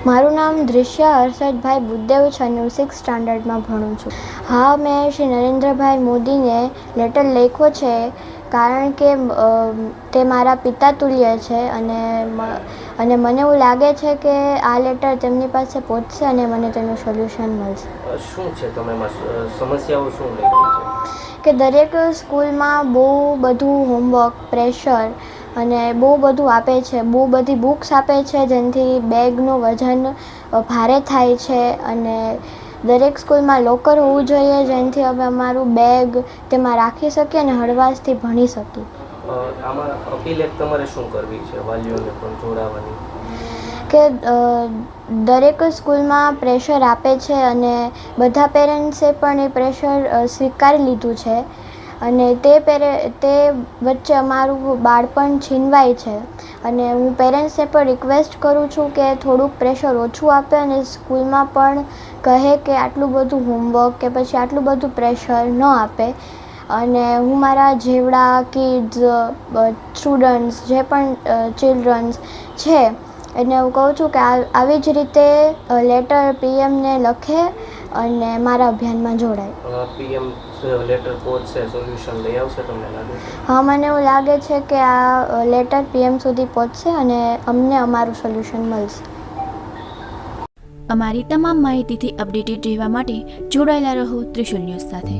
મારું નામ દૃશ્ય હર્ષદભાઈ બુદ્ધદેવ છે અને હું 6th સ્ટાન્ડર્ડમાં ભણું છું. હા, મેં શ્રી નરેન્દ્રભાઈ મોદીને લેટર લખ્યો છે કારણ કે તે મારા પિતા તુલ્ય છે અને મને એવું લાગે છે કે આ લેટર તેમની પાસે પહોંચશે અને મને તેનું સોલ્યુશન મળશે. શું છે તમે સમસ્યાઓ શું લઈ છે કે દરેક સ્કૂલમાં બહુ બધું હોમવર્ક, પ્રેશર અને બહુ બધું આપે છે, બહુ બધી બુક્સ આપે છે જેનાથી બેગનું વજન ભારે થાય છે અને દરેક સ્કૂલમાં લોકર હોવું જોઈએ જેનાથી અમે અમારું બેગ તેમાં રાખી શકીએ અને હળવાશથી ભણી શકીએ. આમાં અપીલ એક તમારે શું કરવી છે વાલીઓને પણ જોડાવાની? કે દરેક સ્કૂલમાં પ્રેશર આપે છે અને બધા પેરેન્ટ્સે પણ એ પ્રેશર સ્વીકારી લીધું છે અને તે વચ્ચે અમારું બાળપણ છીનવાય છે અને હું પેરેન્ટ્સને પણ રિક્વેસ્ટ કરું છું કે થોડુંક પ્રેશર ઓછું આપે અને સ્કૂલમાં પણ કહે કે આટલું બધું હોમવર્ક કે પછી આટલું બધું પ્રેશર ન આપે. અને હું મારા જેવડા કિડ્સ, સ્ટુડન્ટ્સ, જે પણ ચિલ્ડ્રન્સ છે એને હું કહું છું કે આવી જ રીતે લેટર પીએમને લખે અને મારા અભિયાનમાં જોડાય. પીએમ લેટર પહોંચશે, સોલ્યુશન લઈ આવશે તમને લાગે છે? હા, મને એવું લાગે છે કે આ લેટર પીએમ સુધી પહોંચશે અને અમને અમારું સોલ્યુશન મળશે. અમારી તમામ માહિતીથી અપડેટેડ રહેવા માટે જોડાયેલા રહો ત્રિશુલ ન્યૂઝ સાથે.